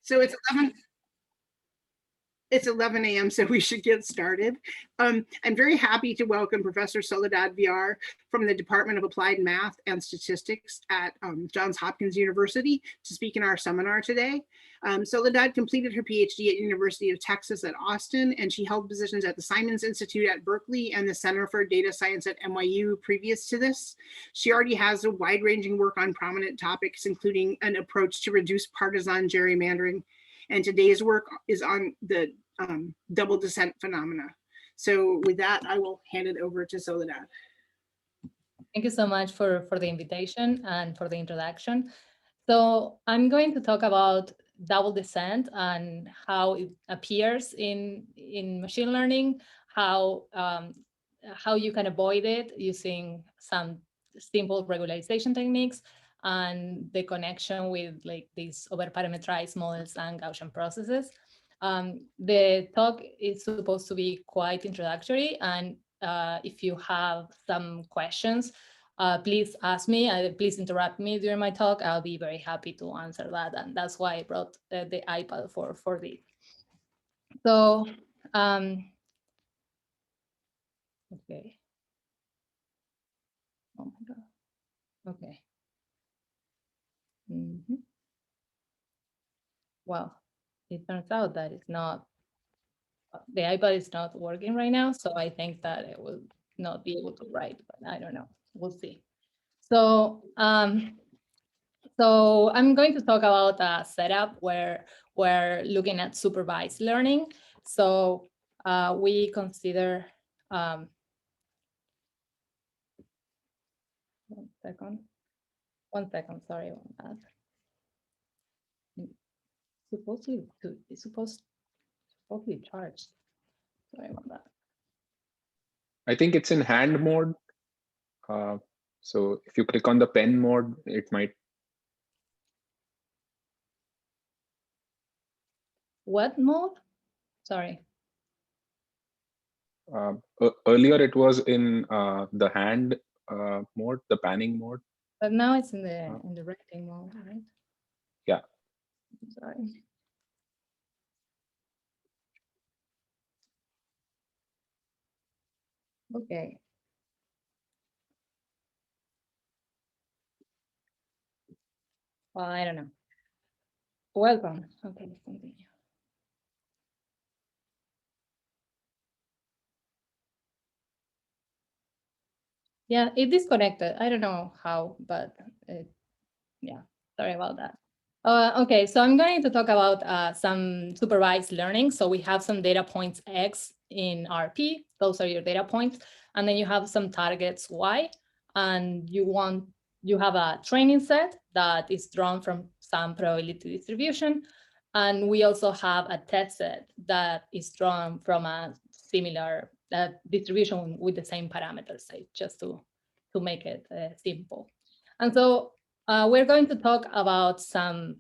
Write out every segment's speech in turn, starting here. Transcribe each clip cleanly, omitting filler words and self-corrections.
So it's 11 a.m., so we should get started. I'm very happy to welcome Professor Soledad Villar from the Department of Applied Math and Statistics at Johns Hopkins University to speak in our seminar today. Soledad completed her PhD at University of Texas at Austin, and she held positions at the Simons Institute at Berkeley and the Center for Data Science at NYU previous to this. She already has a wide-ranging work on prominent topics, including an approach to reduce partisan gerrymandering, and today's work is on the double descent phenomena. So with that, I will hand it over to Soledad. Thank you so much for the invitation and for the introduction. So I'm going to talk about double descent and how it appears in machine learning, how you can avoid it using some simple regularization techniques, and the connection with like these overparameterized models and Gaussian processes. The talk is supposed to be quite introductory, and if you have some questions, please ask me, please interrupt me during my talk. I'll be very happy to answer that, and that's why I brought the iPad for this. So, okay. Oh my God. Okay. Well, it turns out that it's not, the iPad is not working right now, so I think that it will not be able to write, but I don't know. We'll see. So, so I'm going to talk about a setup where we're looking at supervised learning. So we consider, one second, sorry about that. It's supposed to be charged. Sorry about that. I think it's in hand mode. So if you click on the pen mode, it might. What mode? Sorry. Earlier it was in the hand mode, the panning mode. But now it's in the writing mode, right? Yeah. Sorry. Okay. Well, I don't know. Welcome. Okay, let's continue. Yeah, it disconnected. I don't know how, but yeah, sorry about that. Okay, so I'm going to talk about some supervised learning. So we have some data points X in RP. Those are your data points. And then you have some targets Y. And you have a training set that is drawn from some probability distribution. And we also have a test set that is drawn from a similar distribution with the same parameters, just to make it simple. And so we're going to talk about some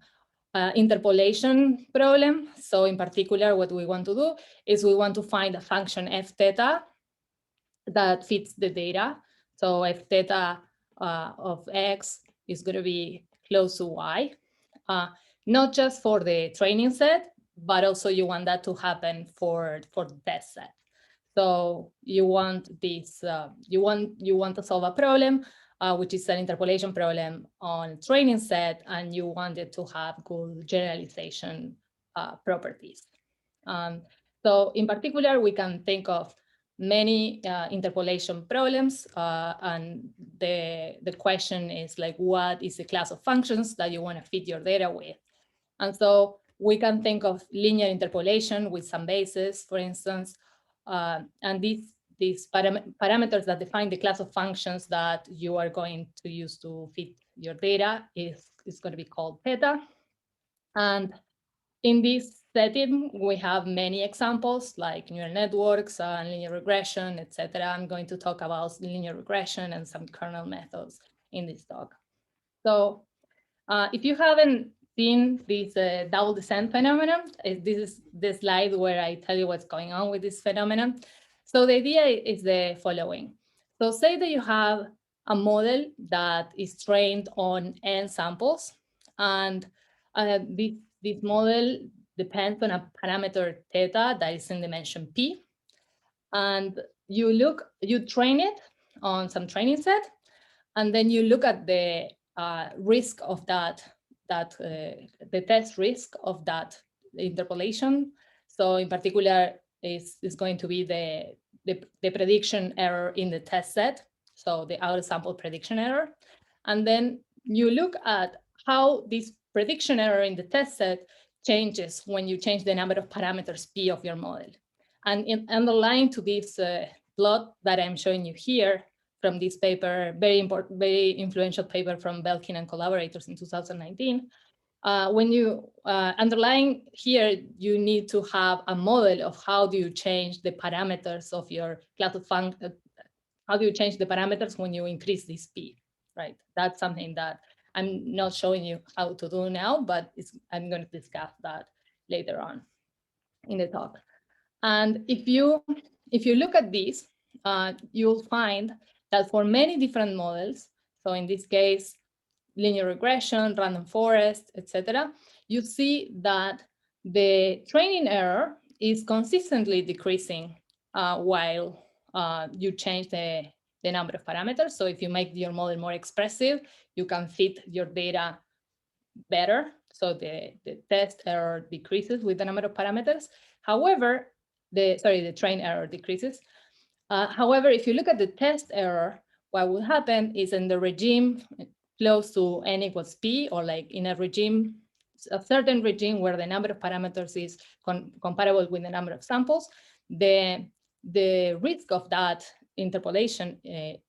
interpolation problem. So in particular, what we want to do is we want to find a function f theta that fits the data. So f theta of x is going to be close to y, not just for the training set, but also you want that to happen for the test set. So you want this, you want to solve a problem, which is an interpolation problem on training set, and you want it to have good generalization properties. So in particular, we can think of many interpolation problems, and the question is like, what is the class of functions that you want to fit your data with? And so we can think of linear interpolation with some bases, for instance, and these parameters that define the class of functions that you are going to use to fit your data is going to be called theta. And in this setting, we have many examples like neural networks and linear regression, etc. I'm going to talk about linear regression and some kernel methods in this talk. So if you haven't seen this double descent phenomenon, this is the slide where I tell you what's going on with this phenomenon. So the idea is the following. So say that you have a model that is trained on n samples, and this model depends on a parameter theta that is in dimension p. And you train it on some training set, and then you look at the risk of the test risk of that interpolation. So in particular, is going to be the prediction error in the test set, so the out sample prediction error. And then you look at how this prediction error in the test set changes when you change the number of parameters P of your model. And underlying to this plot that I'm showing you here from this paper, very important, very influential paper from Belkin and collaborators in 2019, when you underlying here, you need to have a model of how do you change the parameters of your class of function, how do you change the parameters when you increase this P, right? That's something that I'm not showing you how to do now, but I'm going to discuss that later on in the talk. And if you look at this, you'll find that for many different models, so in this case, linear regression, random forest, etc., you see that the training error is consistently decreasing while you change the number of parameters. So if you make your model more expressive, you can fit your data better. So the test error decreases with the number of parameters. However, the train error decreases. However, if you look at the test error, what will happen is in the regime close to n equals p, or like in a regime, a certain regime where the number of parameters is comparable with the number of samples, the risk of that interpolation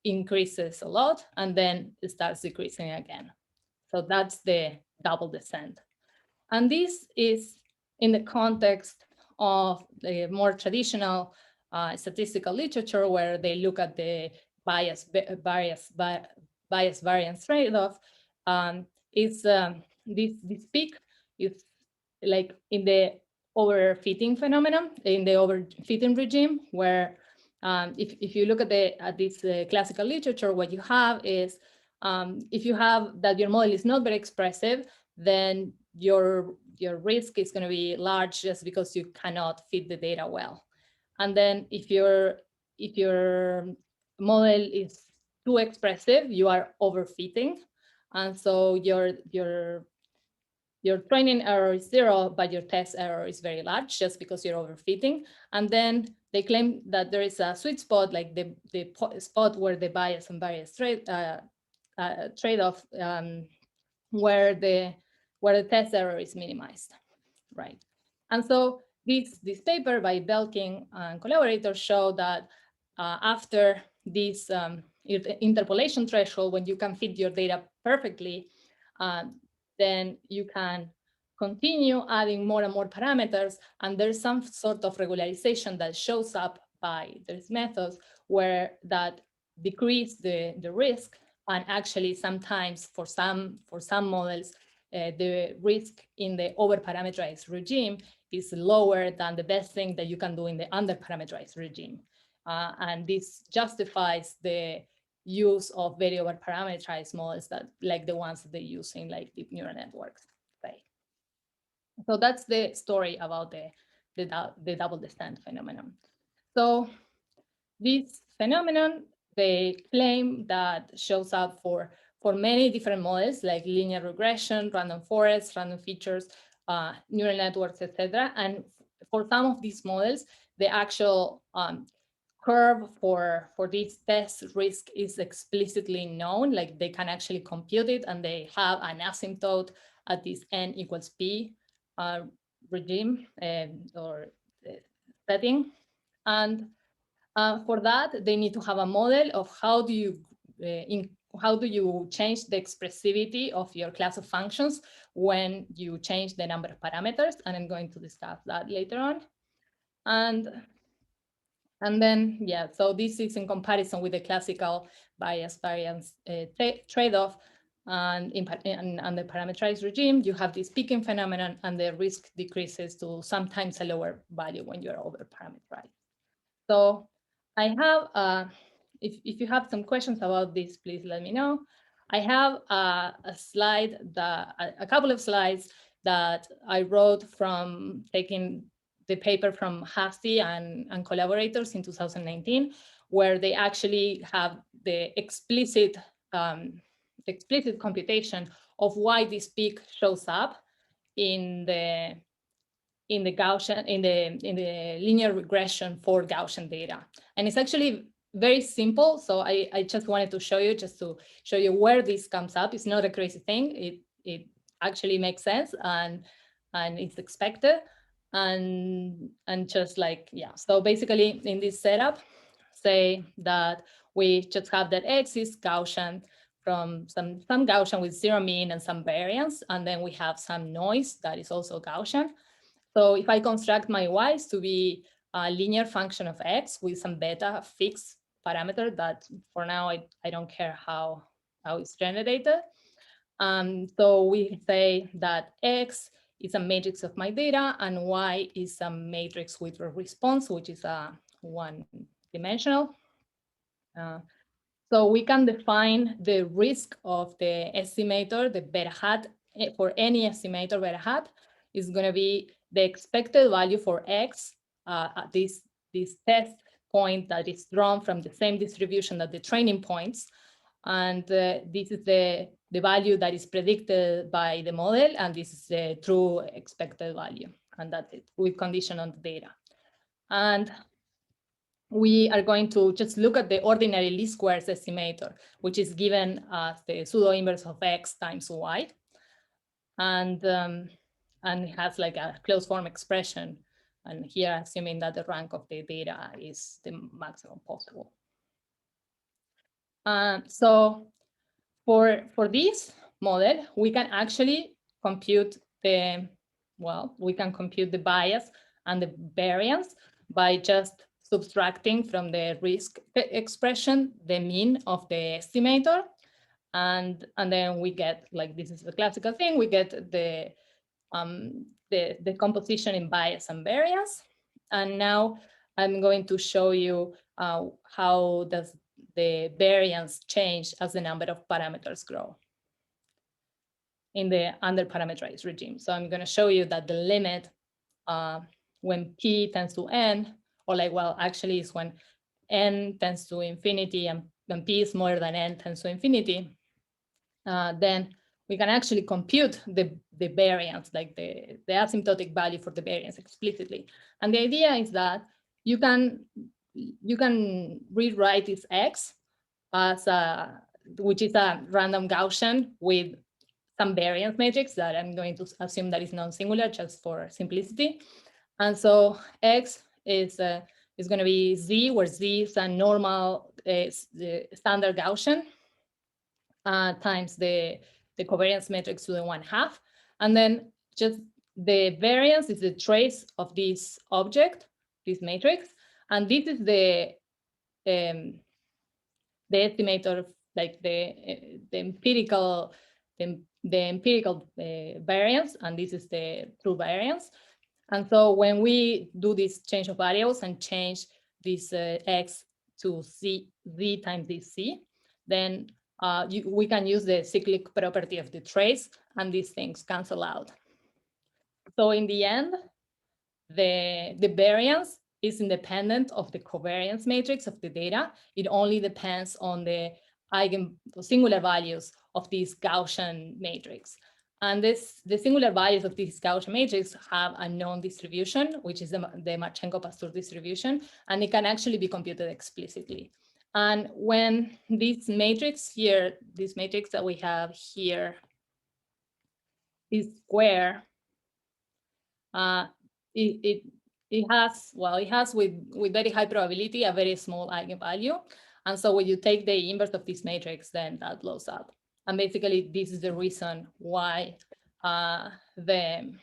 increases a lot, and then it starts decreasing again. So that's the double descent. And this is in the context of the more traditional statistical literature, where they look at the bias variance trade-off. This peak is like in the overfitting phenomenon, in the overfitting regime, where if you look at this classical literature, what you have is if you have that your model is not very expressive, then your risk is going to be large just because you cannot fit the data well. And then if your model is too expressive, you are overfitting, and so your training error is 0, but your test error is very large just because you're overfitting. And then they claim that there is a sweet spot, like the spot where the bias and variance trade-off, where the test error is minimized, right? And so this paper by Belkin and collaborators show that after this interpolation threshold, when you can fit your data perfectly, then you can continue adding more and more parameters, and there's some sort of regularization that shows up by these methods where that decrease the risk. And actually, sometimes for some models, the risk in the over-parameterized regime is lower than the best thing that you can do in the under-parameterized regime. And this justifies the use of very over-parameterized models, that like the ones that they use in like deep neural networks. Right? So that's the story about the double descent phenomenon. So this phenomenon, they claim that shows up for many different models, like linear regression, random forests, random features, neural networks, etc. And for some of these models, the actual curve for this test risk is explicitly known, like they can actually compute it, and they have an asymptote at this n equals p regime or setting. And for that, they need to have a model of how do you change the expressivity of your class of functions when you change the number of parameters, and I'm going to discuss that later on. And then, yeah, so this is in comparison with the classical bias variance trade-off. And in the parameterized regime, you have this peaking phenomenon, and the risk decreases to sometimes a lower value when you're over parameterized. So I have, if you have some questions about this, please let me know. I have a slide, a couple of slides that I wrote from taking the paper from Hafti and collaborators in 2019, where they actually have the explicit computation of why this peak shows up in the Gaussian, in the linear regression for Gaussian data. And it's actually very simple. So I just wanted to show you, just to show you where this comes up. It's not a crazy thing. It actually makes sense and it's expected. And just like, yeah. So basically in this setup, say that we just have that X is Gaussian from some Gaussian with zero mean and some variance. And then we have some noise that is also Gaussian. So if I construct my y's to be a linear function of x with some beta fixed parameter that for now I don't care how it's generated. So we say that x is a matrix of my data and y is a matrix with a response, which is a one dimensional. So we can define the risk of the estimator, the beta hat, for any estimator beta hat is going to be the expected value for x at this test point that is drawn from the same distribution that the training points. And this is the value that is predicted by the model, and this is the true expected value. And that's it, with condition on the data. And we are going to just look at the ordinary least squares estimator, which is given as the pseudo inverse of x times y. And it has like a closed form expression. And here, assuming that the rank of the data is the maximum possible. So for this model, we can actually compute the bias and the variance by just subtracting from the risk expression the mean of the estimator. And then we get, like, this is the classical thing, we get the composition in bias and variance. And now I'm going to show you how does the variance change as the number of parameters grow in the under-parameterized regime. So I'm going to show you that the limit when p tends to n, or like, well, actually it's when n tends to infinity and when p is more than n tends to infinity, then we can actually compute the variance, like the asymptotic value for the variance explicitly. And the idea is that you can rewrite this x as which is a random Gaussian with some variance matrix that I'm going to assume that is non-singular just for simplicity. And so x is going to be z, where z is a normal standard Gaussian times the covariance matrix to the 1/2. And then just the variance is the trace of this object, this matrix. And this is the estimator, like the empirical variance, and this is the true variance. And so when we do this change of variables and change this x to z times this c, then we can use the cyclic property of the trace, and these things cancel out. So in the end, the variance is independent of the covariance matrix of the data. It only depends on the singular values of this Gaussian matrix. And the singular values of this Gaussian matrix have a known distribution, which is the Marchenko-Pastur distribution, and it can actually be computed explicitly. And when this matrix here, this matrix that we have here is square, it has with very high probability a very small eigenvalue. And so when you take the inverse of this matrix, then that blows up. And basically, this is the reason why the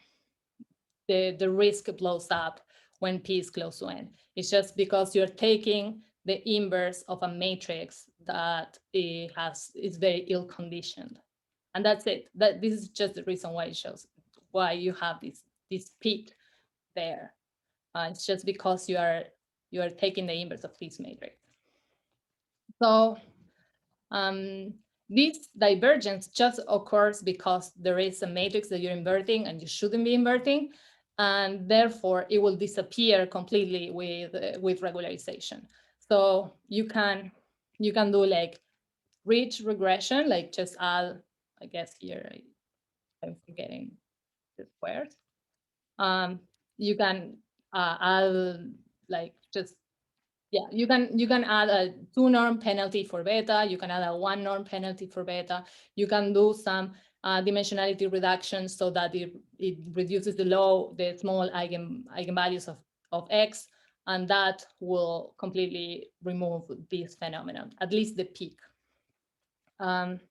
risk blows up when p is close to n. It's just because you're taking the inverse of a matrix that is very ill-conditioned. And that's it. This is just the reason why it shows why you have this peak there. It's just because you are taking the inverse of this matrix. So this divergence just occurs because there is a matrix that you're inverting and you shouldn't be inverting, and therefore it will disappear completely with regularization. So you can do like ridge regression, like just add, I guess here I'm forgetting the squares. You can add like just, yeah, you can add a 2-norm penalty for beta. You can add a 1-norm penalty for beta. You can do some dimensionality reduction so that it reduces the small eigenvalues of X, and that will completely remove this phenomenon, at least the peak. And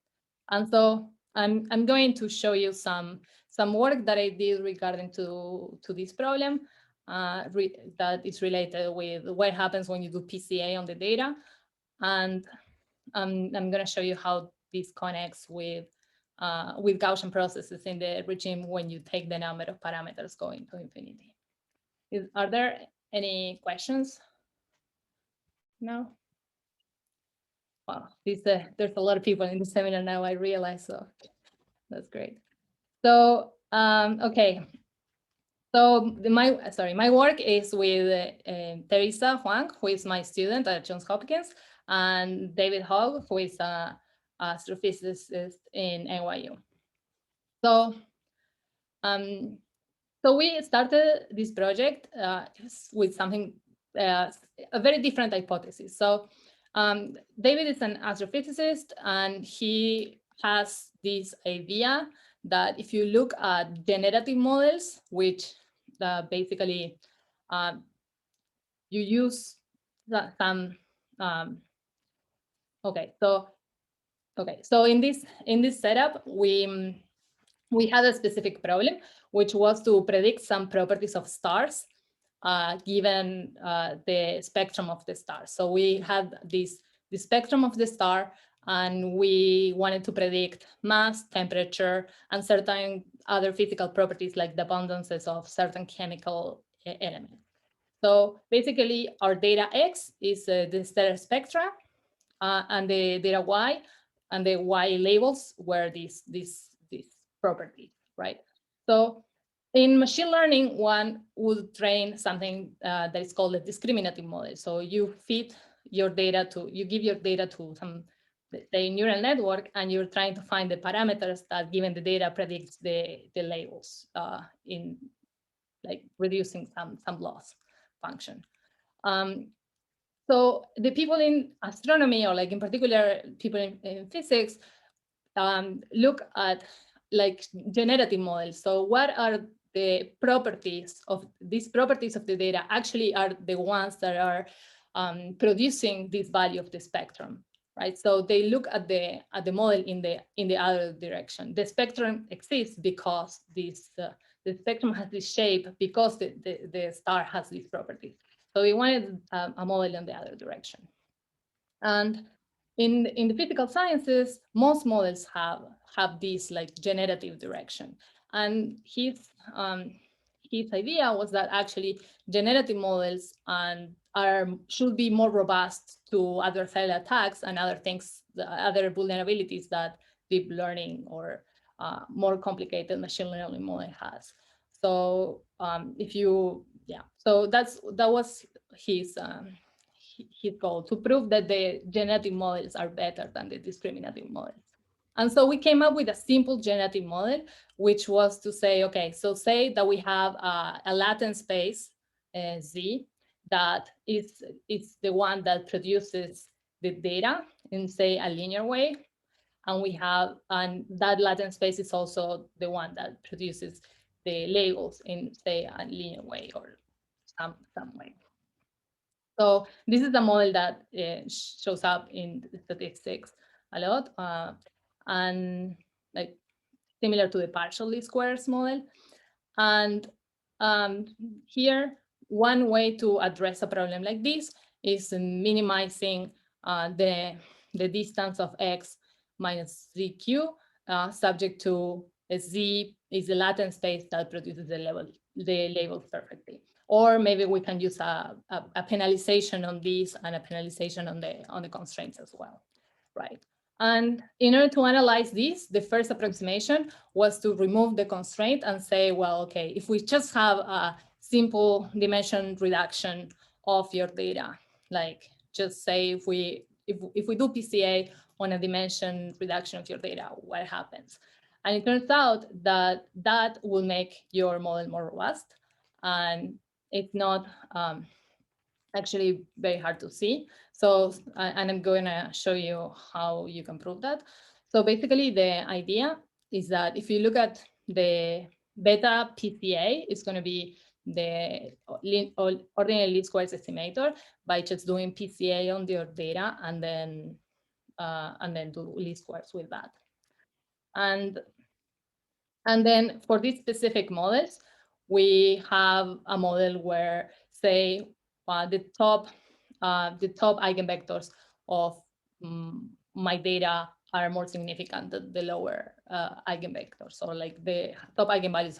so I'm going to show you some work that I did regarding to this problem that is related with what happens when you do PCA on the data. And I'm going to show you how this connects with Gaussian processes in the regime when you take the number of parameters going to infinity. Are there any questions? No? Wow, there's a lot of people in the seminar now, I realize, so that's great. So, okay. So my work is with Teresa Huang, who is my student at Johns Hopkins, and David Hogg, who is an astrophysicist in NYU. So, so we started this project with something, a very different hypothesis. So David is an astrophysicist, and he has this idea that if you look at generative models, which basically you use some, so in this setup, we had a specific problem, which was to predict some properties of stars given the spectrum of the star. So we had the spectrum of the star, and we wanted to predict mass, temperature, and certain other physical properties like the abundances of certain chemical elements. So basically, our data X is the stellar spectra, and the data Y and the Y labels were these properties, right? So in machine learning, one would train something that is called a discriminative model. So you feed your data you give your data to some, say, neural network, and you're trying to find the parameters that, given the data, predicts the labels in like reducing some loss function. So the people in astronomy, or like in particular people in physics, look at like generative models. So what are the properties of these properties of the data actually are the ones that are producing this value of the spectrum, right? So they look at the model in the other direction. The spectrum exists because the spectrum has this shape because the star has these properties. So we wanted a model in the other direction. And in the physical sciences, most models have this like generative direction. And his idea was that actually generative models should be more robust to adversarial attacks and other things, other vulnerabilities that deep learning or more complicated machine learning model has. So so that was his goal, to prove that the generative models are better than the discriminative models. And so we came up with a simple generative model, which was to say, okay, so say that we have a latent space, Z, that is the one that produces the data in, say, a linear way. And that latent space is also the one that produces the labels in, say, a linear way or some way. So this is a model that shows up in statistics a lot, and like similar to the partial least squares model. And here, one way to address a problem like this is minimizing the distance of X minus ZQ, subject to Z is the latent space that produces the labels perfectly. Or maybe we can use a penalization on this and a penalization on the constraints as well, right? And in order to analyze this, the first approximation was to remove the constraint and say, well, okay, if we just have a simple dimension reduction of your data, like just say if we do PCA on a dimension reduction of your data, what happens? And it turns out that that will make your model more robust, and it's not actually very hard to see. So, and I'm going to show you how you can prove that. So basically the idea is that if you look at the beta PCA, it's going to be the ordinary least squares estimator by just doing PCA on your data and then do least squares with that. And then for these specific models, we have a model where, say, the top eigenvectors of my data are more significant than the lower eigenvectors. So like the top eigenvalues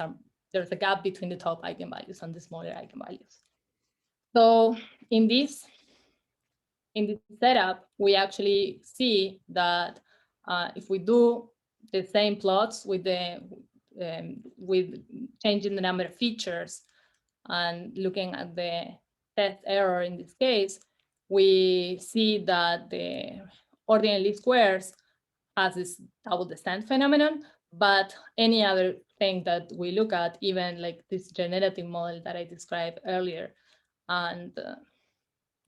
there's a gap between the top eigenvalues and the smaller eigenvalues. So in this setup, we actually see that if we do the same plots with changing the number of features and looking at the test error in this case, we see that the ordinary least squares has this double descent phenomenon, but any other thing that we look at, even like this generative model that I described earlier, and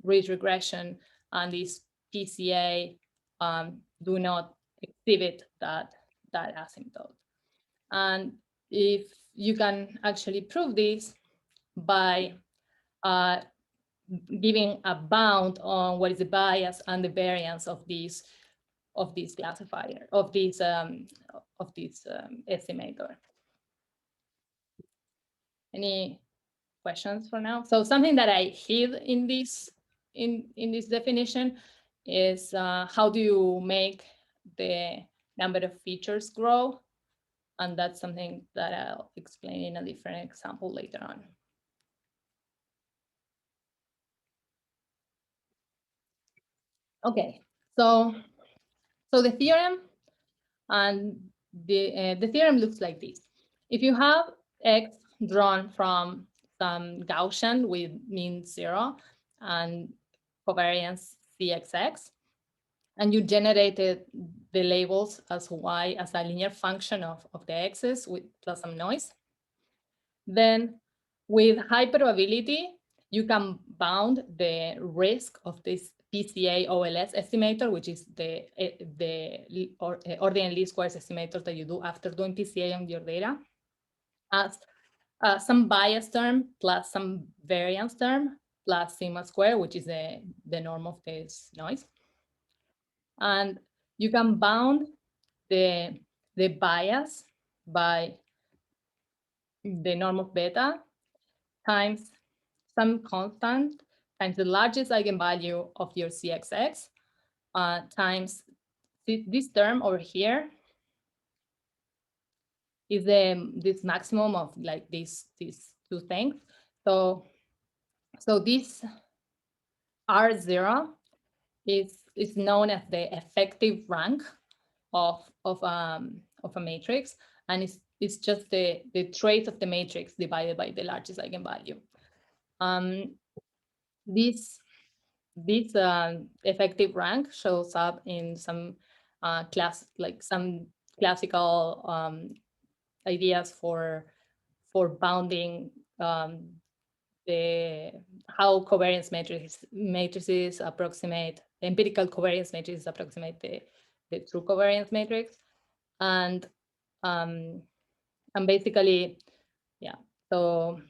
ridge regression and this PCA do not exhibit that asymptote. And if you can actually prove this by giving a bound on what is the bias and the variance of this classifier, of this estimator. Any questions for now? So something that I hid in this definition is how do you make the number of features grow? And that's something that I'll explain in a different example later on. Okay, so the theorem, and the theorem looks like this. If you have X drawn from some Gaussian with mean 0 and covariance CXX, and you generated the labels as Y as a linear function of the X's with plus some noise, then with high probability, you can bound the risk of this PCA OLS estimator, which is the ordinary least squares estimator that you do after doing PCA on your data, as some bias term plus some variance term plus sigma square, which is the norm of this noise. And you can bound the bias by the norm of beta times some constant times the largest eigenvalue of your CXX times this term over here is this maximum of like these two things. So this R0 is known as the effective rank of a matrix, and it's just the trace of the matrix divided by the largest eigenvalue. This effective rank shows up in some some classical ideas for bounding how covariance matrices approximate, empirical covariance matrices approximate the true covariance matrix, and basically, yeah. So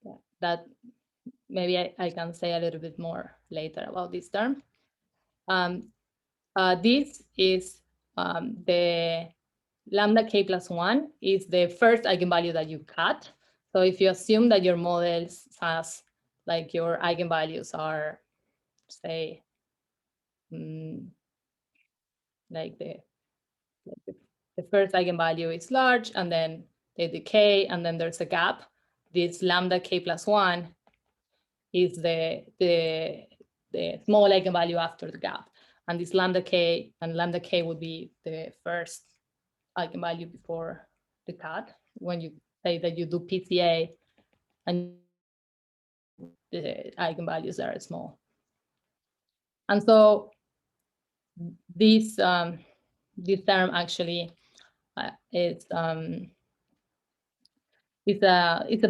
yeah, that maybe I can say a little bit more later about this term. This is the lambda k plus 1 is the first eigenvalue that you cut. So if you assume that your model has, like, your eigenvalues are, say, like the first eigenvalue is large, and then they decay, and then there's a gap. This lambda k plus 1 is the small eigenvalue after the gap. And this lambda k, and lambda k would be the first eigenvalue before the cut. When you say that you do PCA and the eigenvalues are small. And so this term actually it's a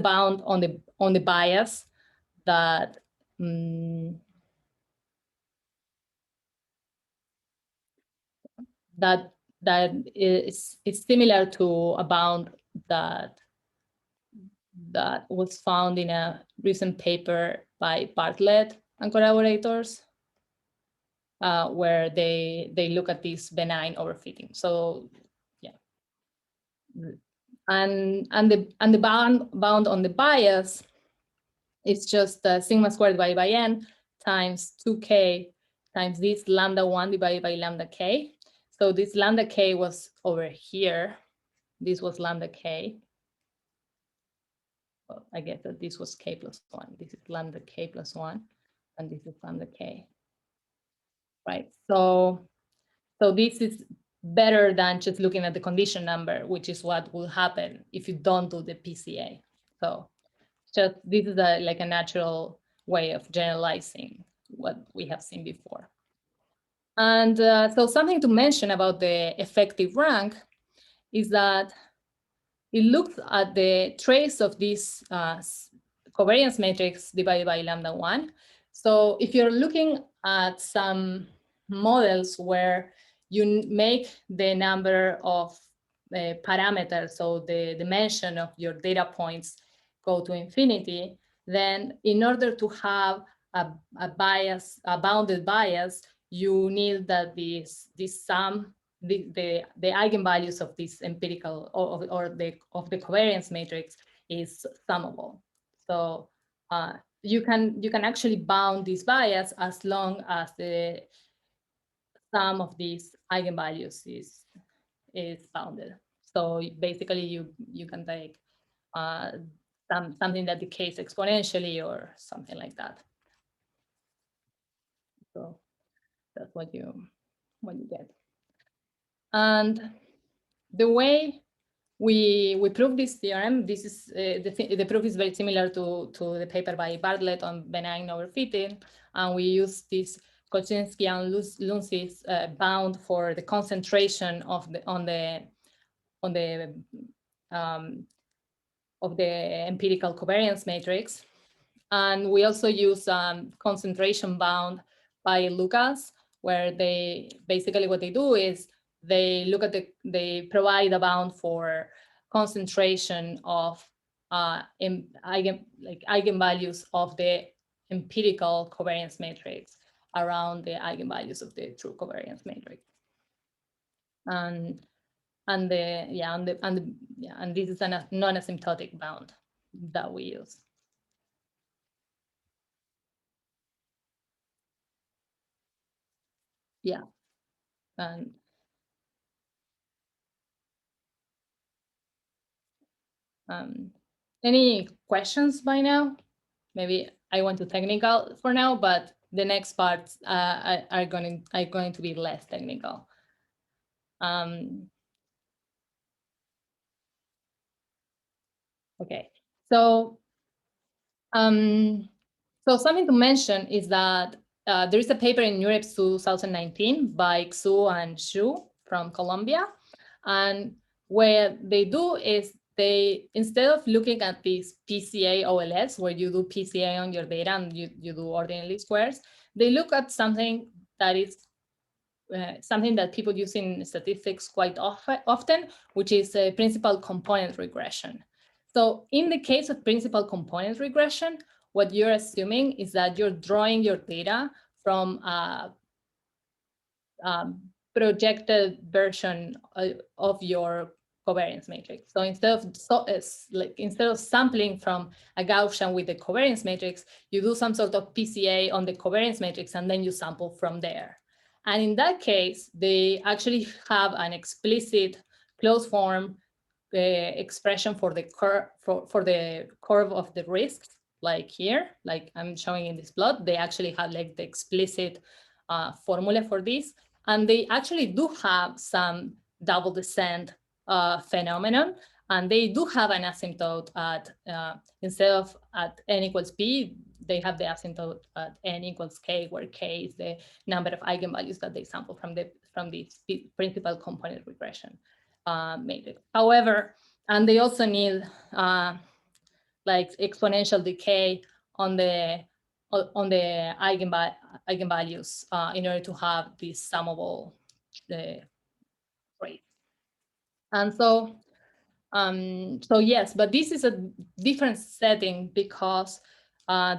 bound on the bias that that is similar to a bound that was found in a recent paper by Bartlett and collaborators, where they look at this benign overfitting. So yeah, and the bound on the bias is just sigma squared divided by n times 2k times this lambda 1 divided by lambda k. So this lambda k was over here. This was lambda k. Well, I guess that this was k plus 1. This is lambda k plus 1, and this is lambda k. Right. So this is better than just looking at the condition number, which is what will happen if you don't do the PCA. So just this is like a natural way of generalizing what we have seen before. And so something to mention about the effective rank is that it looks at the trace of this covariance matrix divided by lambda 1. So if you're looking at some models where you make the number of parameters, so the dimension of your data points go to infinity, then in order to have a bias, a bounded bias, you need that this sum, the eigenvalues of this empirical of the covariance matrix is summable. So you can actually bound this bias as long as the sum of these eigenvalues is bounded. So basically you can take something that decays exponentially or something like that. So that's what you get. And the way we prove this theorem, this is the proof is very similar to the paper by Bartlett on benign overfitting, and we use this Koczynski and Lunzis bound for the concentration of the empirical covariance matrix, and we also use concentration bound by Lucas, where they basically what they do is they look at they provide a bound for concentration of eigenvalues of the empirical covariance matrix around the eigenvalues of the true covariance matrix. And this is a non-asymptotic bound that we use. Yeah. And any questions by now? Maybe I went too technical for now, but the next parts are going to be less technical. Okay, so something to mention is that there is a paper in NeurIPS 2019 by Xu and Xu from Colombia, and what they do is they, instead of looking at this PCA OLS, where you do PCA on your data and you do ordinary least squares, they look at something that is something that people use in statistics quite often, which is a principal component regression. So in the case of principal component regression, what you're assuming is that you're drawing your data from a projected version of your covariance matrix. So instead of sampling from a Gaussian with the covariance matrix, you do some sort of PCA on the covariance matrix and then you sample from there. And in that case, they actually have an explicit closed form expression for the curve of the risks like here, like I'm showing in this plot, they actually have like the explicit formula for this. And they actually do have some double descent phenomenon. And they do have an asymptote at, instead of at n equals p, they have the asymptote at n equals k, where k is the number of eigenvalues that they sample from the principal component regression matrix. However, and they also need like exponential decay on the eigenvalues in order to have this summable rate. And so, so yes, but this is a different setting because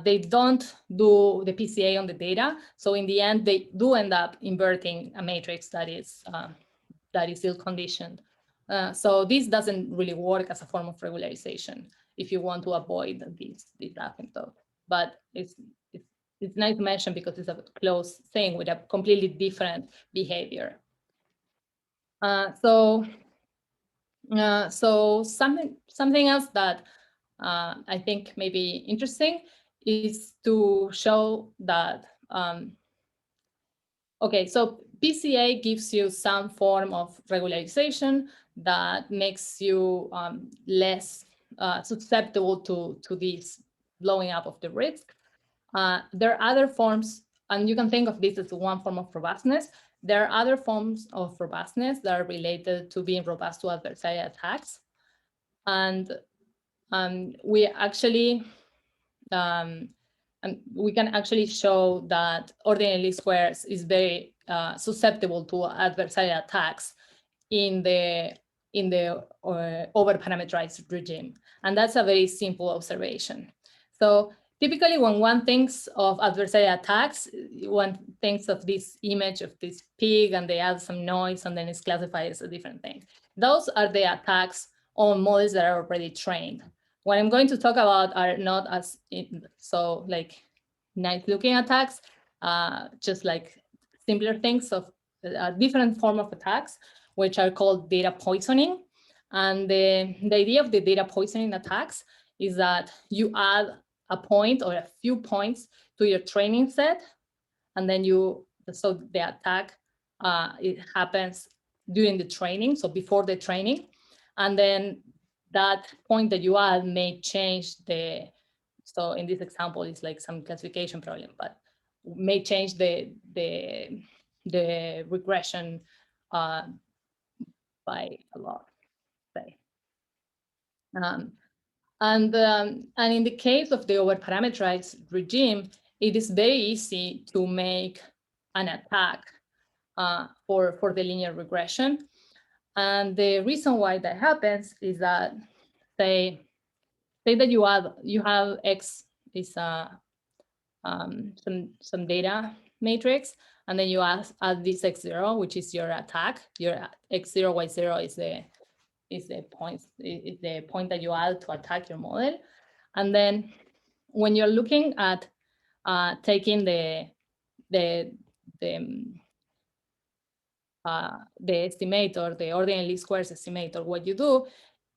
they don't do the PCA on the data. So in the end, they do end up inverting a matrix that is ill conditioned. So this doesn't really work as a form of regularization if you want to avoid this asymptote. But it's nice to mention because it's a close thing with a completely different behavior. So something else that I think may be interesting is to show that, okay, so PCA gives you some form of regularization that makes you less susceptible to this blowing up of the risk. There are other forms, and you can think of this as one form of robustness. There are other forms of robustness that are related to being robust to adversarial attacks. And we actually, and we can actually show that ordinary least squares is very susceptible to adversarial attacks in the over-parameterized regime. And that's a very simple observation. So typically when one thinks of adversarial attacks, one thinks of this image of this pig and they add some noise and then it's classified as a different thing. Those are the attacks on models that are already trained. What I'm going to talk about are not as so like nice looking attacks, just like simpler things of a different form of attacks, which are called data poisoning. And the idea of the data poisoning attacks is that you add a point or a few points to your training set, and then so the attack, it happens during the training, so before the training, and then that point that you add may change so in this example, it's like some classification problem, but may change the regression by a lot, say. And in the case of the over-parameterized regime, it is very easy to make an attack for the linear regression. And the reason why that happens is that, say that you have X is some data matrix, and then you add this X0, which is your attack. Your X0, Y0 is the point that you add to attack your model. And then when you're looking at taking the estimator, the ordinary least squares estimator, what you do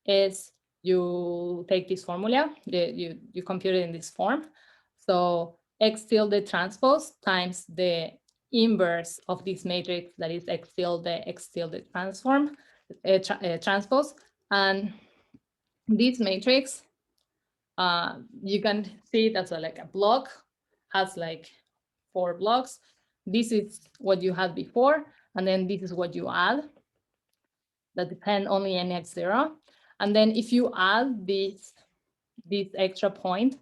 is you take this formula, you compute it in this form. So X tilde transpose times the inverse of this matrix, that is X tilde transpose. And this matrix, you can see that's like a block, has like 4 blocks. This is what you had before, and then this is what you add that depend only on X0. And then if you add this extra point,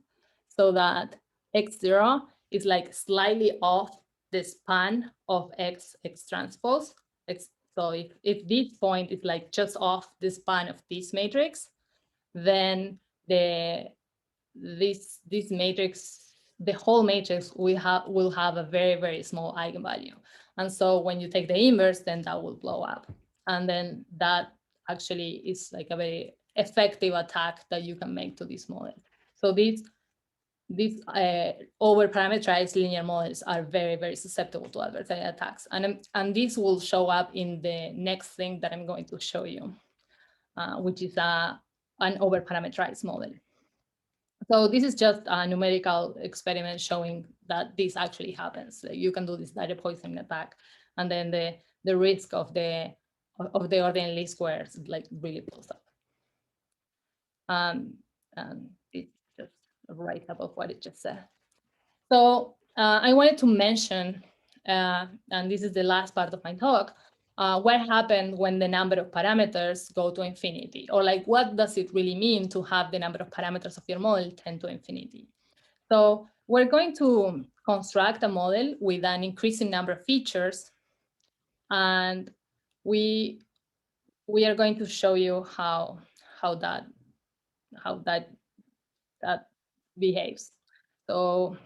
so that X0 is like slightly off the span of X transpose. So if this point is like just off the span of this matrix, then this matrix, the whole matrix will have a very, very small eigenvalue. And so when you take the inverse, then that will blow up. And then that actually is like a very effective attack that you can make to this model. So these over-parameterized linear models are very, very susceptible to adversarial attacks. And this will show up in the next thing that I'm going to show you, which is an over-parameterized model. So this is just a numerical experiment showing that this actually happens. You can do this data poisoning attack, and then the risk of the ordinary least squares like really blows up. And it's just a write-up of what it just said. So I wanted to mention, and this is the last part of my talk, what happened when the number of parameters go to infinity, or like what does it really mean to have the number of parameters of your model tend to infinity. So we're going to construct a model with an increasing number of features, and we are going to show you how that behaves. So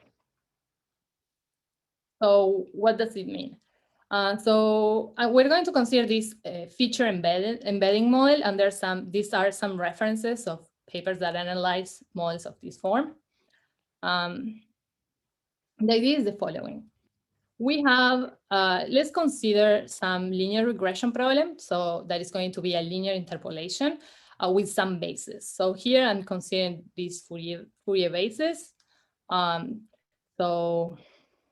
what does it mean? We're going to consider this feature embedding model, and these are some references of papers that analyze models of this form. The idea is the following. We have, let's consider some linear regression problem. So that is going to be a linear interpolation with some bases. So here I'm considering these Fourier bases. So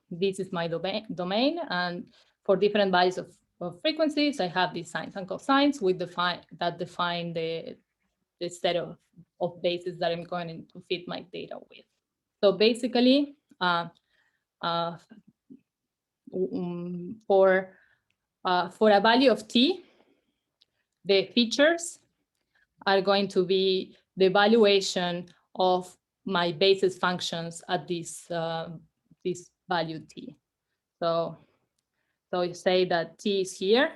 this is my domain, and for different values of frequencies, I have these sines and cosines that define the set of bases that I'm going to fit my data with. So basically, for a value of t, the features are going to be the evaluation of my basis functions at this value t. So you say that t is here.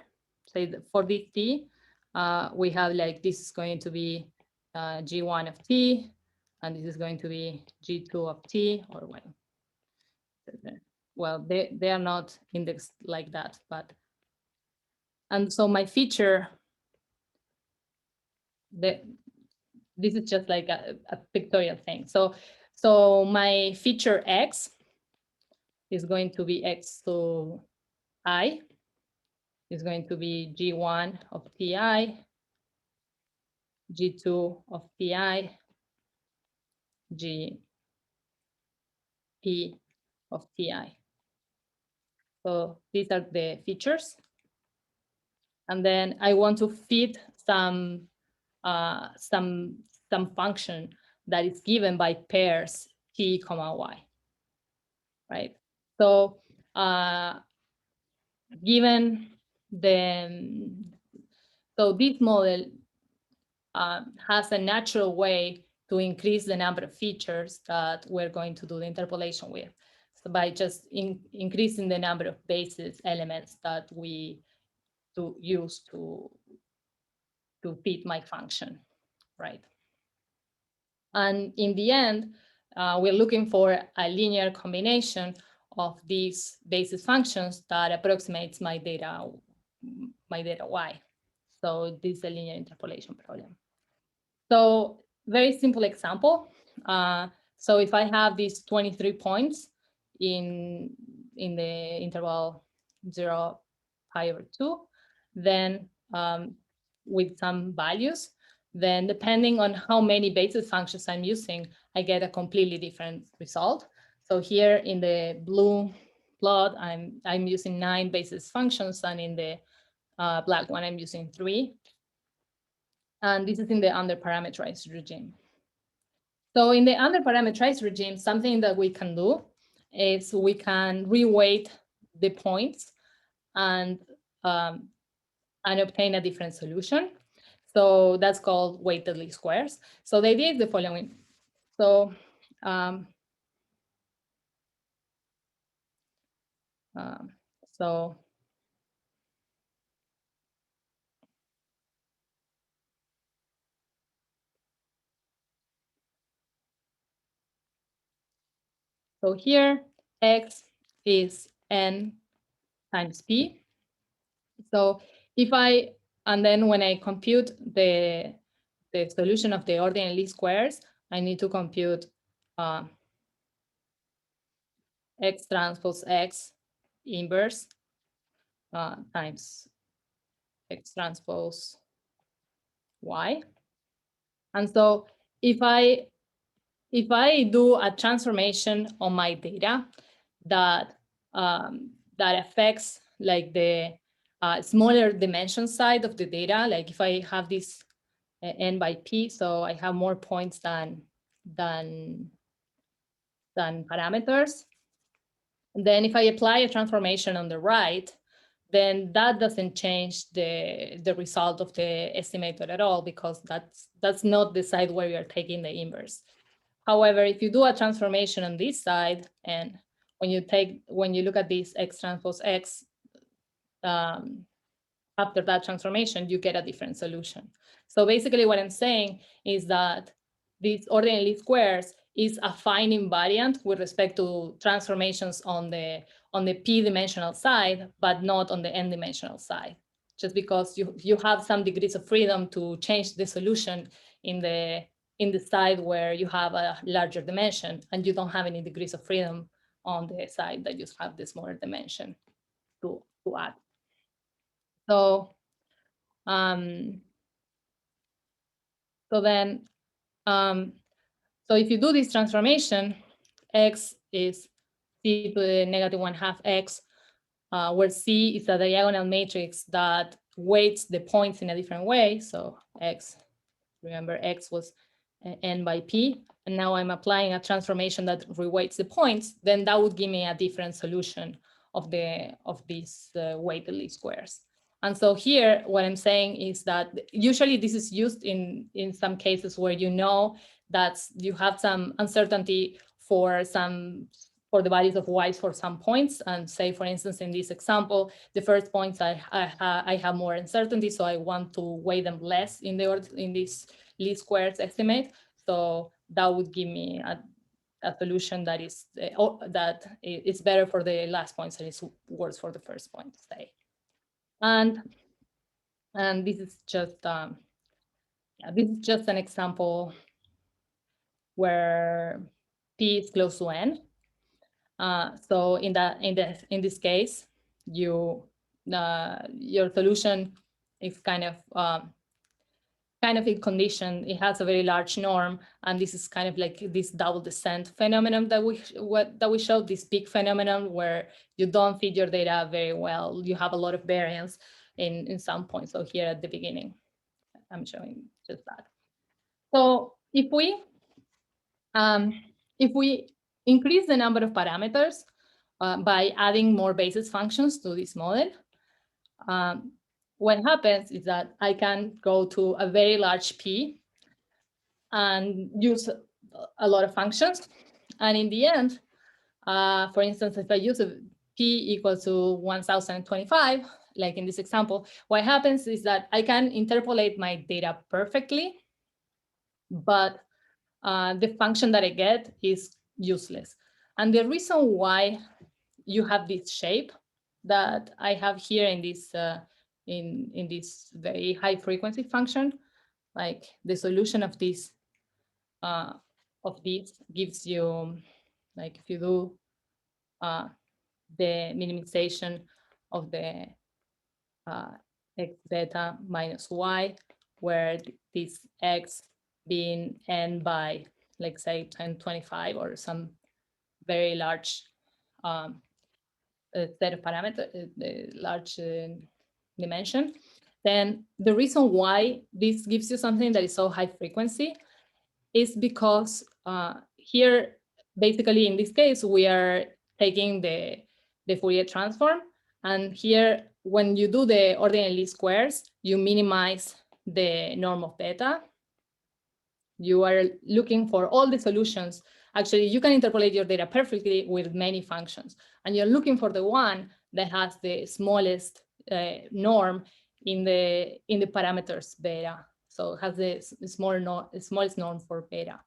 Say that for this t, we have like this is going to be g1 of t, and this is going to be g2 of t, or well, they are not indexed like that, but and so my feature, this is just like a pictorial thing. So my feature x is going to be x to I, is going to be g1 of ti, g2 of ti, gp of ti. So these are the features. And then I want to fit some function that is given by pairs t comma y, right? So given so this model has a natural way to increase the number of features that we're going to do the interpolation with. So by just increasing the number of basis elements that we use to fit my function, right? And in the end, we're looking for a linear combination of these basis functions that approximates my data y. So this is a linear interpolation problem. So very simple example. So if I have these 23 points in the interval 0, pi over 2, then with some values, then depending on how many basis functions I'm using, I get a completely different result. So here in the blue plot, I'm using 9 basis functions, and in the black one, I'm using 3. And this is in the underparameterized regime. So in the underparameterized regime, something that we can do is we can reweight the points and obtain a different solution. So that's called weighted least squares. So the idea is the following. So so here x is n times p. So and then when I compute the solution of the ordinary least squares, I need to compute x transpose x inverse times x transpose y. And so if I if I do a transformation on my data that that affects like the smaller dimension side of the data, like if I have this n by p, so I have more points than parameters. And then if I apply a transformation on the right, then that doesn't change the result of the estimator at all, because that's not the side where you're taking the inverse. However, if you do a transformation on this side, and when you look at this x transpose x, after that transformation, you get a different solution. So basically what I'm saying is that these ordinary least squares is a fine invariant with respect to transformations on the p-dimensional side, but not on the n-dimensional side, just because you have some degrees of freedom to change the solution in the side where you have a larger dimension, and you don't have any degrees of freedom on the side that you have the smaller dimension to add. So then, so if you do this transformation, x is c to the -1/2 x, where c is a diagonal matrix that weights the points in a different way. So x, remember x was n by p, and now I'm applying a transformation that reweights the points, then that would give me a different solution of these weighted least squares. And so here, what I'm saying is that usually this is used in some cases where you know that you have some uncertainty for the values of y's for some points. And say, for instance, in this example, the first points I have more uncertainty, so I want to weigh them less in this least squares estimate. So that would give me a solution that is it's better for the last points and it's worse for the first point, say. And this is just this is just an example where p is close to n. So in this case, your solution is kind of in condition. It has a very large norm, and this is kind of like this double descent phenomenon that we showed, this peak phenomenon where you don't fit your data very well. You have a lot of variance in some points. So here at the beginning, I'm showing just that. So if we increase the number of parameters by adding more basis functions to this model, what happens is that I can go to a very large P and use a lot of functions. And in the end, for instance, if I use a P equal to 1025, like in this example, what happens is that I can interpolate my data perfectly, but the function that I get is useless. And the reason why you have this shape that I have here in this in this very high frequency function, like the solution of this gives you, like if you do the minimization of the x beta minus y, where this x being n by, like say 1025 or some very large set of parameters, large dimension, then the reason why this gives you something that is so high frequency is because here, basically in this case, we are taking the Fourier transform. And here, when you do the ordinary least squares, you minimize the norm of beta. You are looking for all the solutions. Actually, you can interpolate your data perfectly with many functions. And you're looking for the one that has the smallest norm in the parameters beta. So it has the smallest norm for beta.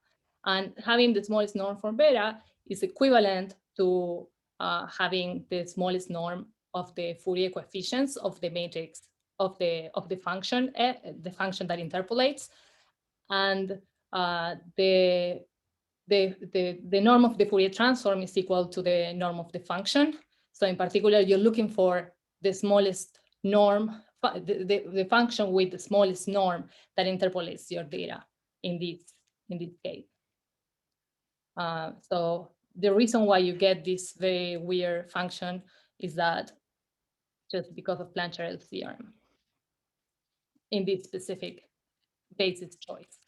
And having the smallest norm for beta is equivalent to having the smallest norm of the Fourier coefficients of the matrix of the function, the function that interpolates. And the norm of the Fourier transform is equal to the norm of the function. So in particular, you're looking for the smallest norm, the function with the smallest norm that interpolates your data in this case. So the reason why you get this very weird function is that just because of Plancharel's theorem in this specific basis choice.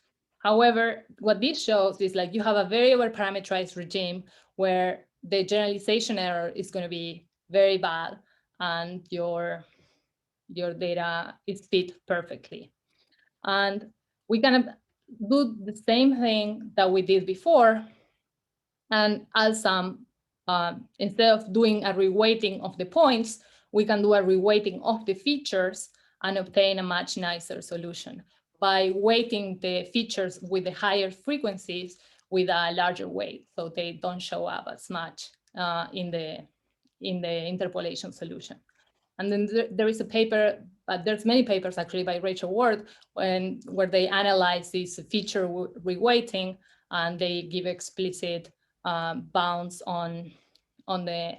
However, what this shows is like you have a very over-parameterized regime where the generalization error is going to be very bad and your data is fit perfectly. And we can do the same thing that we did before and add some, instead of doing a reweighting of the points, we can do a reweighting of the features and obtain a much nicer solution by weighting the features with the higher frequencies with a larger weight, so they don't show up as much in the interpolation solution. And then there is a paper, but there's many papers actually by Rachel Ward where they analyze this feature reweighting and they give explicit bounds on the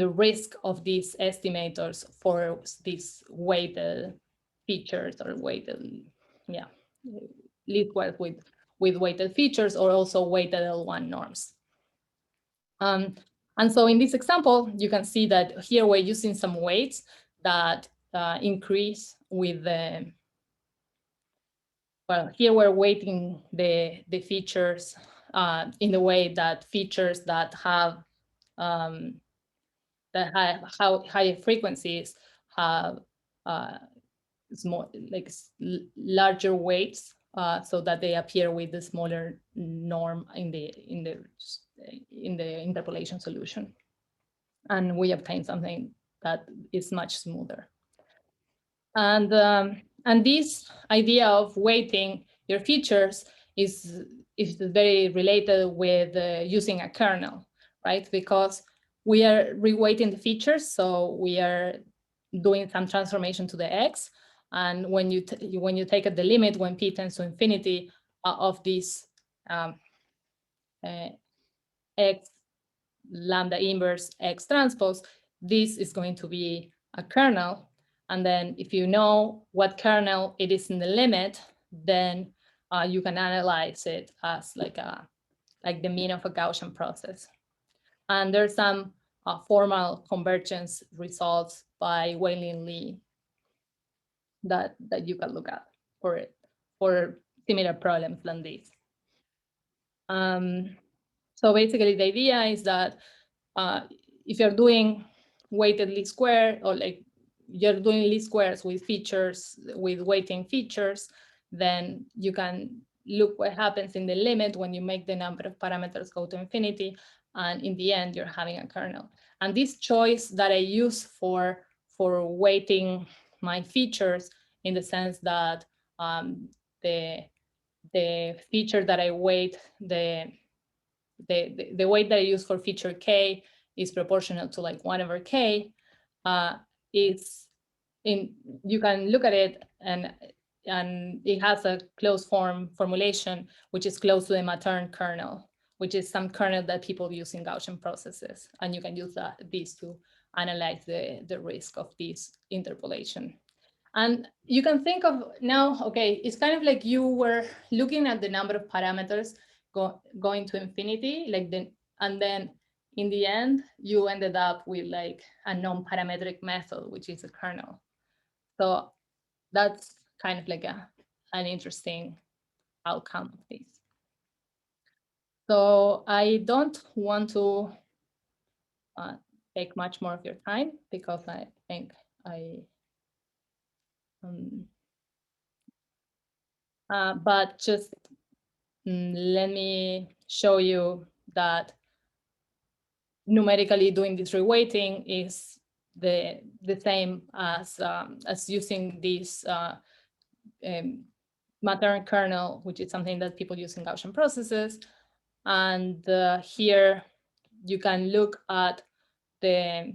risk of these estimators for these weighted features or weighted, least squares with weighted features or also weighted L1 norms. And so in this example, you can see that here we're using some weights that increase with the, well, here we're weighting the features in the way that features that have higher frequencies have small, like larger weights, so that they appear with the smaller norm in the interpolation solution, and we obtain something that is much smoother. And this idea of weighting your features is very related with using a kernel, right? Because we are reweighting the features, so we are doing some transformation to the x, and when you take the limit when p tends to infinity of this x lambda inverse x transpose, this is going to be a kernel. And then if you know what kernel it is in the limit, then you can analyze it as like the mean of a Gaussian process. And there's some formal convergence results by Wei-Lin Li that you can look at for similar problems than this. So basically the idea is that if you're doing weighted least square, or like you're doing least squares with features, with weighting features, then you can look what happens in the limit when you make the number of parameters go to infinity, and in the end, you're having a kernel. And this choice that I use for weighting my features, in the sense that the feature that I weight, the weight that I use for feature k is proportional to like 1/k. You can look at it, and it has a closed form formulation, which is close to the Matern kernel, which is some kernel that people use in Gaussian processes. And you can use these to analyze the risk of this interpolation. And you can think of now, okay, it's kind of like you were looking at the number of parameters going to infinity, and then in the end, you ended up with like a non-parametric method, which is a kernel. So that's kind of like an interesting outcome of this. So I don't want to take much more of your time, because I think but just let me show you that numerically doing this reweighting is the same as using this Matern kernel, which is something that people use in Gaussian processes. And here you can look at the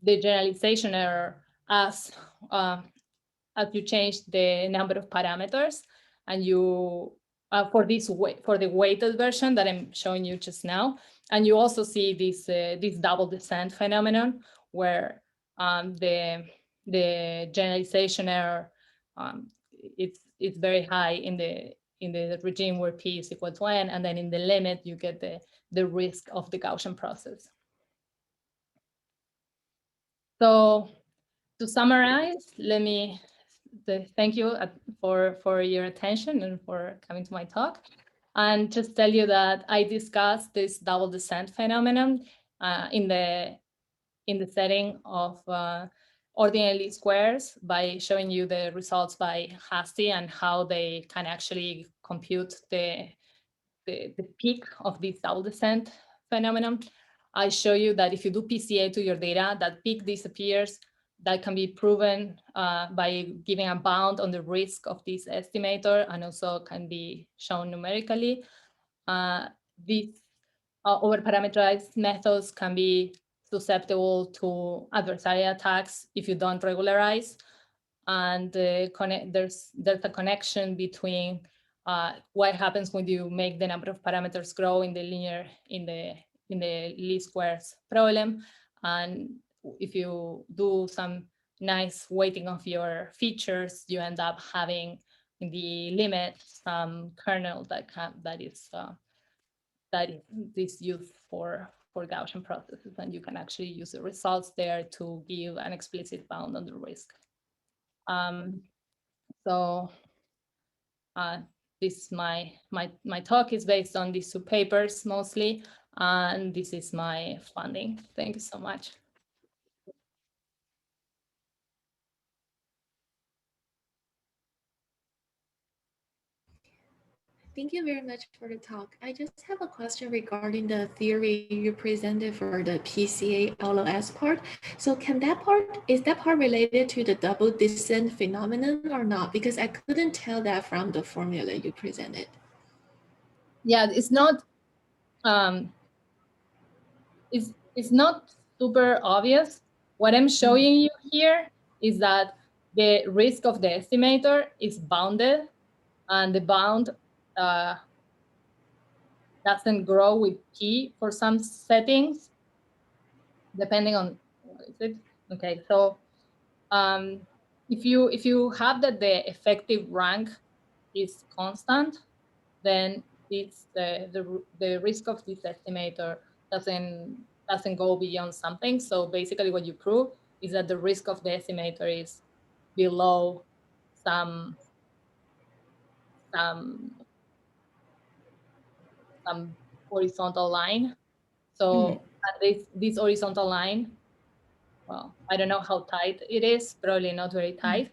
generalization error as you change the number of parameters, and you for the weighted version that I'm showing you just now. And you also see this double descent phenomenon, where the generalization error it's very high in the regime where P is equal to N, and then in the limit, you get the risk of the Gaussian process. So to summarize, let me thank you for your attention and for coming to my talk. And just tell you that I discussed this double descent phenomenon in the setting of ordinary least squares by showing you the results by Hastie and how they can actually compute the peak of this double descent phenomenon. I show you that if you do PCA to your data, that peak disappears. That can be proven by giving a bound on the risk of this estimator, and also can be shown numerically. These over-parameterized methods can be susceptible to adversarial attacks if you don't regularize. And there's a connection between what happens when you make the number of parameters grow in the linear, in the least squares problem. And if you do some nice weighting of your features, you end up having in the limit some kernel that is used for Gaussian processes, and you can actually use the results there to give an explicit bound on the risk. So this my talk is based on these two papers mostly, and this is my funding. Thank you so much. Thank you very much for the talk. I just have a question regarding the theory you presented for the PCA LOS part. So is that part related to the double descent phenomenon or not? Because I couldn't tell that from the formula you presented. Yeah, it's not it's not super obvious. What I'm showing you here is that the risk of the estimator is bounded, and the bound doesn't grow with P for some settings, depending on what is it. Okay, so if you have that the effective rank is constant, then it's the risk of this estimator doesn't go beyond something. So basically, what you prove is that the risk of the estimator is below some horizontal line. So this horizontal line, well, I don't know how tight it is, probably not very tight,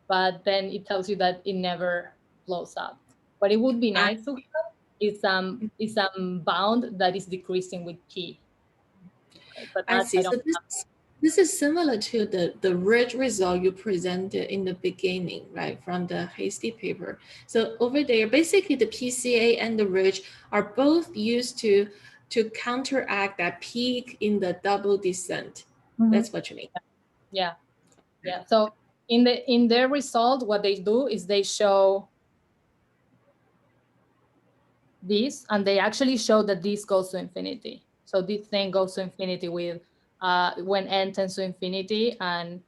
but then it tells you that it never blows up. What it would be nice to have is some bound that is decreasing with P. Okay, but I see. So this is similar to the ridge result you presented in the beginning, right, from the Hastie paper. So over there, basically the PCA and the ridge are both used to counteract that peak in the double descent. That's what you mean. Yeah. So in their result, what they do is they show this, and they actually show that this goes to infinity. So this thing goes to infinity with when n tends to infinity, and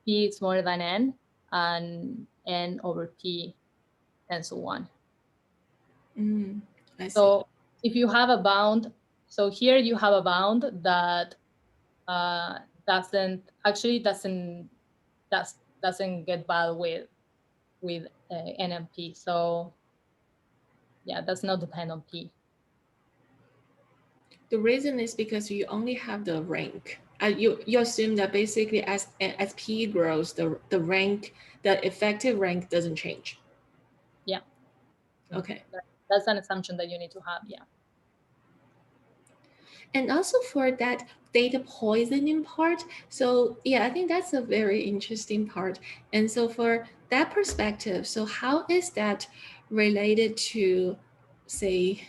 p is more than n, and n over p tends to 1. I see. So if you have a bound, so here you have a bound that doesn't get bad with n and p. So yeah, does not depend on p. The reason is because you only have the rank. You assume that basically as p grows, the rank, the effective rank doesn't change. Yeah. Okay. That's an assumption that you need to have. Yeah. And also for that data poisoning part, so yeah, I think that's a very interesting part. And so for that perspective, so how is that related to, say,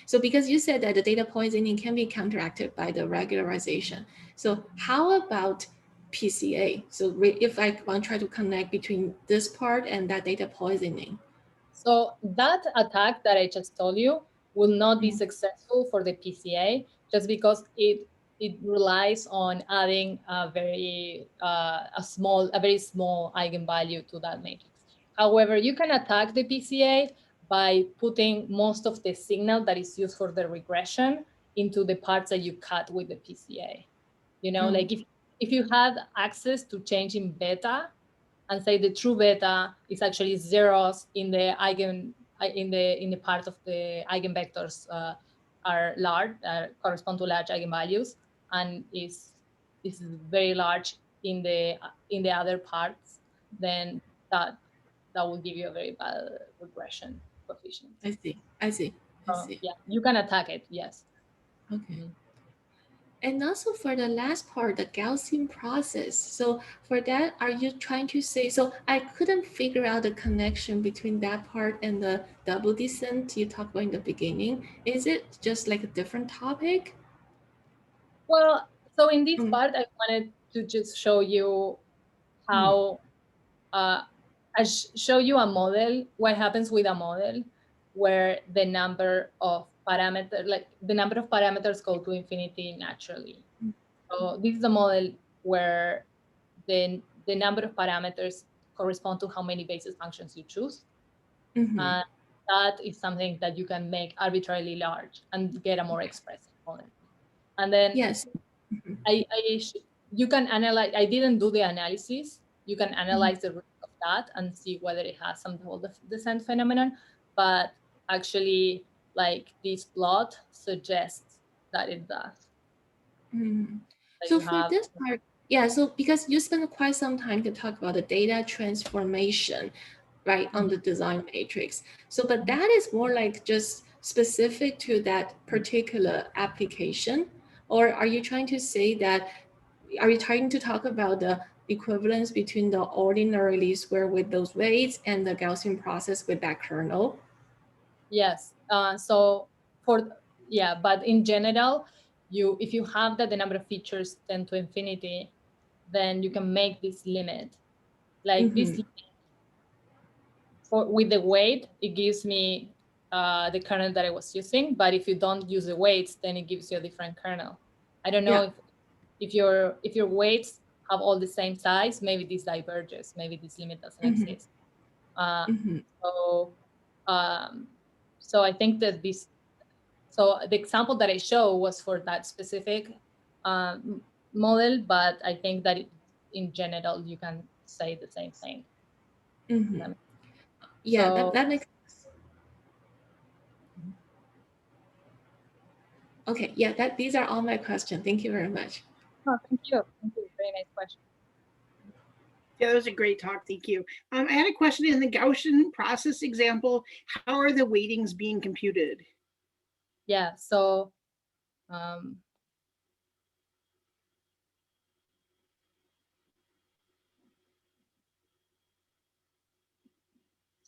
so because you said that the data poisoning can be counteracted by the regularization. So how about PCA? So if I want to try to connect between this part and that data poisoning. So that attack that I just told you will not be successful for the PCA, just because it relies on adding a very small eigenvalue to that matrix. However, you can attack the PCA by putting most of the signal that is used for the regression into the parts that you cut with the PCA. You know, like if you had access to change in beta and say the true beta is actually zeros in the in the part of the eigenvectors are large, correspond to large eigenvalues, and is very large in the other parts, then that will give you a very bad regression coefficient. I see. I see. I see. Yeah, you can attack it. Yes. Okay. Mhm. And also for the last part, the Gaussian process. So for that, are you trying to say, so I couldn't figure out the connection between that part and the double descent you talked about in the beginning. Is it just like a different topic? Well, so in this Mm. part, I wanted to just show you how show you a model, what happens with a model where the number of parameters go to infinity naturally. So this is a model where the number of parameters correspond to how many basis functions you choose. And that is something that you can make arbitrarily large and get a more expressive model. And then Yes. you can analyze, I didn't do the analysis. You can analyze the root of that and see whether it has some double descent phenomenon. But actually, like this plot suggests that it does. So for this part, yeah, so because you spent quite some time to talk about the data transformation, right, on the design matrix. So, but that is more like just specific to that particular application, or are you trying to say that, are you trying to talk about the equivalence between the ordinary least square with those weights and the Gaussian process with that kernel? Yes. But in general, if you have that the number of features tend to infinity, then you can make this limit. Like this limit with the weight, it gives me the kernel that I was using. But if you don't use the weights, then it gives you a different kernel. I don't know if your weights have all the same size, maybe this diverges, maybe this limit doesn't exist. So I think that so the example that I show was for that specific model, but I think that in general, you can say the same thing. Yeah, So, that makes sense. Okay, yeah, these are all my questions. Thank you very much. oh, thank you. Thank you. Very nice question. Yeah, that was a great talk. Thank you. I had a question in the Gaussian process example. How are the weightings being computed? Yeah, so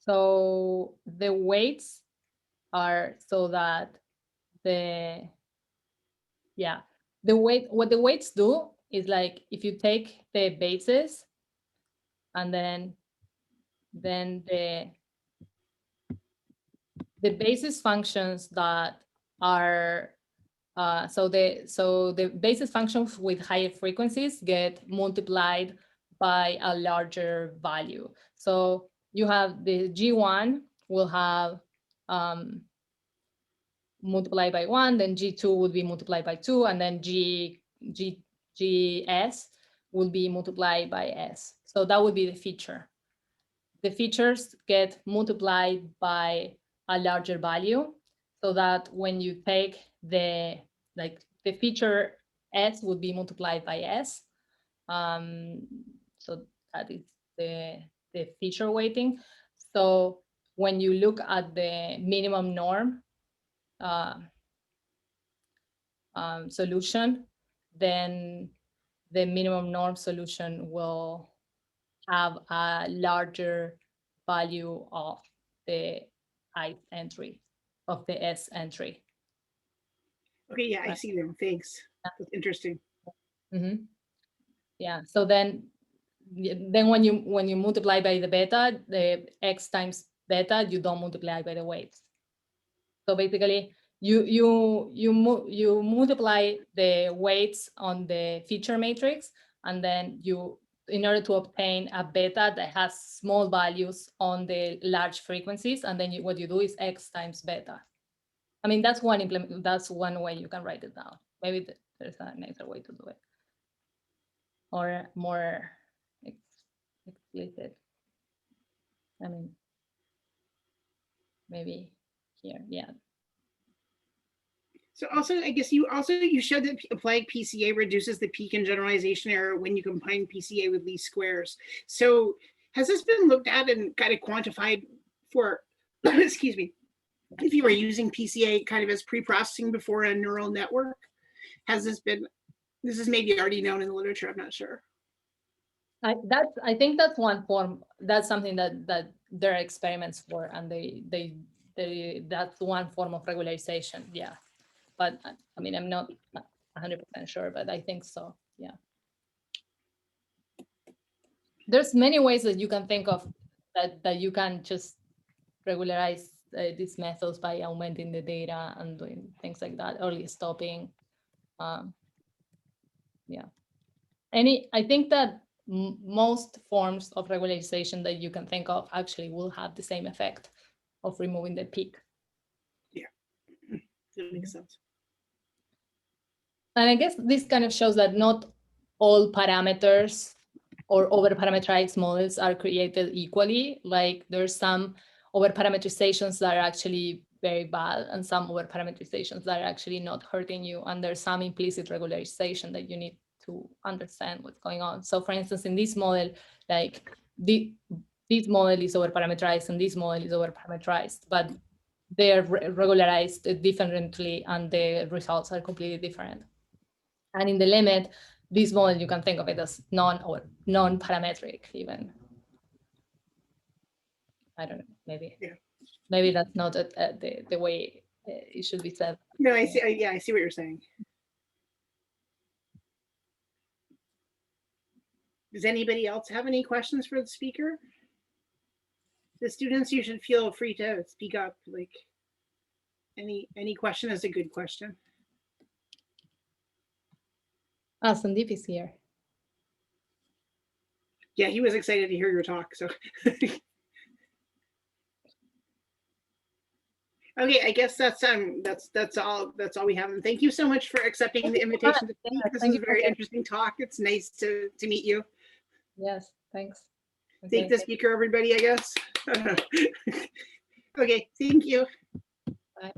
so the weights are so that what the weights do is like if you take the bases and then the basis functions that are so the basis functions with higher frequencies get multiplied by a larger value. So you have the G1 will have multiplied by 1, then G2 would be multiplied by 2, and then GS will be multiplied by S. So that would be the feature. The features get multiplied by a larger value so that when you take the feature S would be multiplied by S. So that is the feature weighting. So when you look at the minimum norm solution, then the minimum norm solution will have a larger value of the I entry, of the S entry. Okay, yeah, I see them. Thanks. That's interesting. Yeah, so then when you multiply by the beta, the X times beta, you don't multiply by the weights. So basically, you multiply the weights on the feature matrix, and then you in order to obtain a beta that has small values on the large frequencies, and then what you do is X times beta. I mean, that's one way you can write it down. Maybe there's a nicer way to do it, or more explicit. I mean, maybe here, yeah. So also, I guess you showed that applied PCA reduces the peak and generalization error when you combine PCA with least squares. So has this been looked at and kind of quantified for, excuse me, if you were using PCA kind of as pre-processing before a neural network? Has this is maybe already known in the literature, I'm not sure. I think that's one form. That's something that there are experiments for, and that's one form of regularization. Yeah, but I mean, I'm not 100% sure, but I think so. Yeah. There's many ways that you can think of that you can just regularize these methods by augmenting the data and doing things like that, early stopping. Yeah. I think that most forms of regularization that you can think of actually will have the same effect of removing the peak. Yeah, that makes sense. And I guess this kind of shows that not all parameters or over-parameterized models are created equally. Like there's some over-parameterizations that are actually very bad, and some over-parameterizations that are actually not hurting you. And there's some implicit regularization that you need to understand what's going on. So for instance, in this model, like this model is over-parameterized and this model is over-parameterized, but they're regularized differently and the results are completely different. And in the limit, this model, you can think of it as non-parametric even. I don't know, maybe that's not the way it should be said. No, I see. Yeah, I see what you're saying. Does anybody else have any questions for the speaker? The students, you should feel free to speak up. Like any question is a good question. Sandeep is here. Yeah, he was excited to hear your talk. So, okay, I guess that's all we have. And thank you so much for accepting the invitation to speak. This is a very interesting talk. It's nice to meet you. Yes, thanks. Thank the speaker, everybody, I guess. Okay, thank you. Bye.